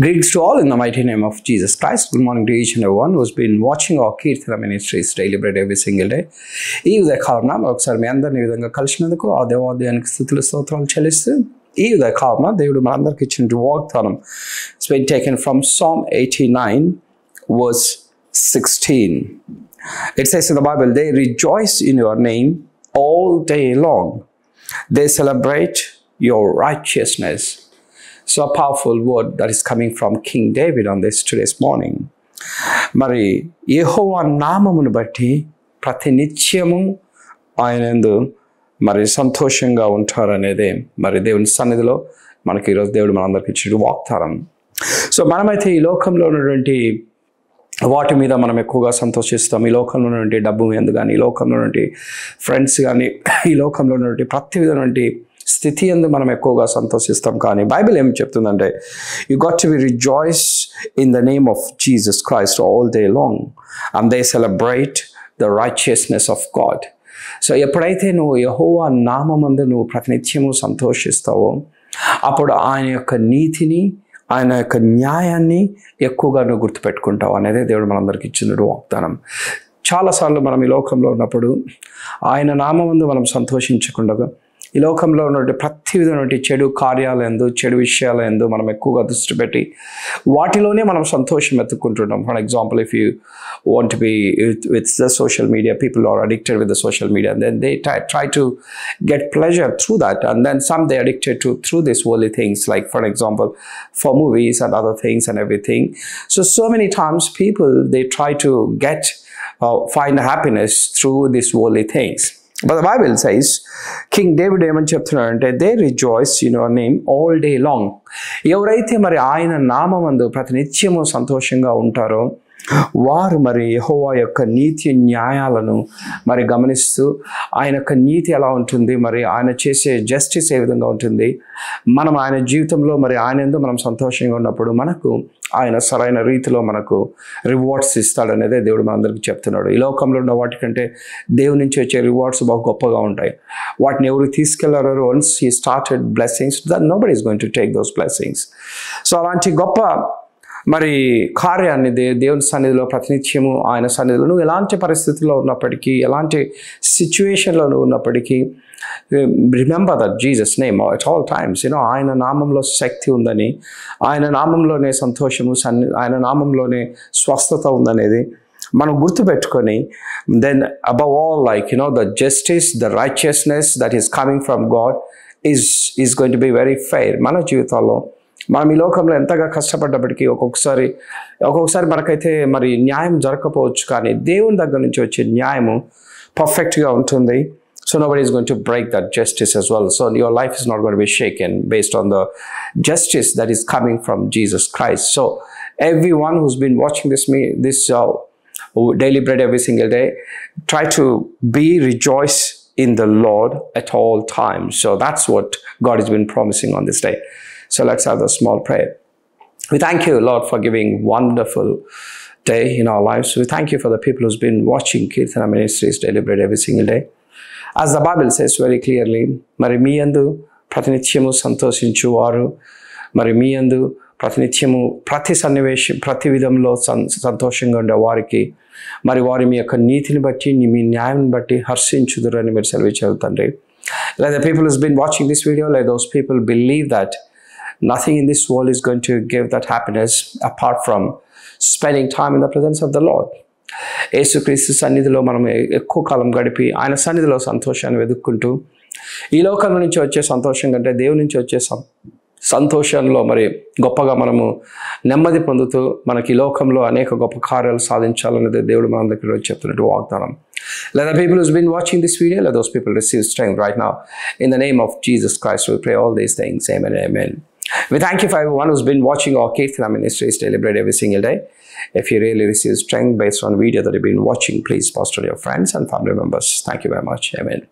Greetings to all in the mighty name of Jesus Christ. Good morning to each and everyone who's been watching our Kirtana Ministries daily bread every single day. ఈ ఉదయకాలన ఒకసారి మీ అందరిని ఈ విధంగా కలిసినందుకు ఆ దేవాలయానికి స్తుతులు స్తోత్రాలు చెల్లిస్తూ ఈ ఉదయకాలన దేవుడు మనందరికీ ఇచ్చిన వాగ్దానం it's been taken from Psalm 89 verse 16. It says in the Bible, they rejoice in your name all day long. They celebrate your righteousness. So a powerful word that is coming from King David on this today's morning. మరి యెహోవా నామమును బట్టి ప్రతినిత్యము ఆయనందు మరి సంతోషంగా ఉంటారనేదే మరి దేవుని సన్నిధిలో మనకి ఈరోజు దేవుడు మనందరికీ ఇచ్చిన వాగ్దానం. సో మనమైతే ఈ లోకంలో ఉన్నటువంటి వాటి మీద మనం ఎక్కువగా సంతోషిస్తాం. ఈ లోకంలో ఉన్నటువంటి డబ్బు మీద కానీ, ఈ లోకంలో ఉన్నటువంటి ఫ్రెండ్స్ కానీ, ఈ లోకంలో ఉన్నటువంటి ప్రతి విధమైనటువంటి స్థితి అందు మనం ఎక్కువగా సంతోషిస్తాం. కానీ బైబిల్ ఏం చెప్తుందంటే, you got to be rejoice in the name of Jesus Christ all day long and they celebrate the righteousness of God. So ఎప్పుడైతే నువ్వు యెహోవా నామమందు నువ్వు ప్రతినిత్యము సంతోషిస్తావో, అప్పుడు ఆయన యొక్క నీతిని, ఆయన యొక్క న్యాయాన్ని ఎక్కువగా నువ్వు గుర్తుపెట్టుకుంటావు అనేది దేవుడు మనందరికీ ఇచ్చిన వాగ్దానం. చాలాసార్లు మనం ఈ లోకంలో ఉన్నప్పుడు ఆయన నామమందు మనం సంతోషించకుండా ఈ లోకంలో ఉన్నటువంటి ప్రతి విధమైనటువంటి చెడు కార్యాలందు, చెడు విషయాలందు మనం ఎక్కువగా దృష్టి పెట్టి వాటిలోనే మనం సంతోషం ఎత్తుకుంటున్నాం. For example, if you want be with the social media, people are addicted with the social media and then they try to get pleasure through that, and then some they addicted to through these worldly things, like for example for movies and other things and everything. So many times people they try to get find happiness through these worldly things. But the Bible says, King David ఏమని చెప్తున్నాడంటే, they rejoice in your name all day long. ఎవరైతే మరి ఆయన నామమందు ప్రతినిత్యము సంతోషంగా ఉంటారో వారు మరి యెహోవా యొక్క నీతి న్యాయాలను మరి గమనిస్తూ, ఆయన యొక్క నీతి ఎలా ఉంటుంది, మరి ఆయన చేసే జస్టిస్ ఏ విధంగా ఉంటుంది, మనం ఆయన జీవితంలో మరి ఆయన యందు మనం సంతోషంగా ఉన్నప్పుడు మనకు ఆయన సరైన రీతిలో మనకు రివార్డ్స్ ఇస్తాడనేదే దేవుడు మనందరికీ చెప్తున్నాడు. ఈ లోకంలో ఉన్న వాటికంటే దేవుని నుంచి వచ్చే రివార్డ్స్ బాగా గొప్పగా ఉంటాయి. వాటిని ఎవరు తీసుకెళ్లారో, once he started blessings, that nobody is going to take those blessings. So అలాంటి గొప్ప మరి కార్యాన్ని దేవుని సన్నిధిలో ప్రతినిత్యము ఆయన సన్నిధిలో నువ్వు ఎలాంటి పరిస్థితుల్లో ఉన్నప్పటికీ, ఎలాంటి సిచ్యువేషన్లో నువ్వు ఉన్నప్పటికీ, remember that Jesus name at all times. ఆయన నామంలో శక్తి ఉందని, ఆయన నామంలోనే సంతోషము, ఆయన నామంలోనే స్వస్థత ఉందనేది మనం గుర్తుపెట్టుకొని, then above all the justice, the righteousness that is coming from God is going to be very fair. మన జీవితాల్లో మనం ఈ లోకంలో ఎంతగా కష్టపడ్డప్పటికీ ఒక్కొక్కసారి మనకైతే మరి న్యాయం జరగకపోవచ్చు, కానీ దేవుని దగ్గర నుంచి వచ్చే న్యాయము పర్ఫెక్ట్గా ఉంటుంది. So nobody is going to break that justice as well. So your life is not going to be shaken based on the justice that is coming from Jesus Christ. So everyone who's been watching this daily bread every single day, try to rejoice in the Lord at all times. So that's what God has been promising on this day. So let's have a small prayer. We thank you, Lord, for giving wonderful day in our lives. We thank you for the people who's been watching Kirtana Ministries daily bread every single day. As the Bible says very clearly, మరి మీ యందు ప్రతినిత్యము సంతోషించువారు, మరి మీ యందు ప్రతినిత్యము ప్రతి విధంలో సంతోషంగా ఉండే వారికి మరి వారి మీ యొక్క నీతిని బట్టి, మీ న్యాయం బట్టి హర్షించుదురని మీరు సెలవిచ్చారు తండ్రి. Let the people who's been watching this video, let those people believe that nothing in this world is going to give that happiness apart from spending time in the presence of the Lord. యేసుక్రీస్తు సన్నిధిలో మనం ఎక్కువ కాలం గడిపి ఆయన సన్నిధిలో సంతోషాన్ని వెతుక్కుంటూ, ఈ లోకం నుంచి వచ్చే సంతోషం కంటే దేవుని నుంచి వచ్చే సంతోషంలో మరి గొప్పగా మనము నెమ్మది పొందుతూ మనకి ఈ లోకంలో అనేక గొప్ప కార్యాలు సాధించాలనేది దేవుడు మన దగ్గర చెప్తున్నట్టు వాగ్దానం. Let the people who's been watching this video, let those people receive strength right now. In the name of Jesus Christ, we pray all these things. Amen and amen. We thank you for everyone who's been watching our Kirtana Ministries daily bread every single day. If you really receive strength based on video that you've been watching, please post to your friends and family members. Thank you very much. Amen.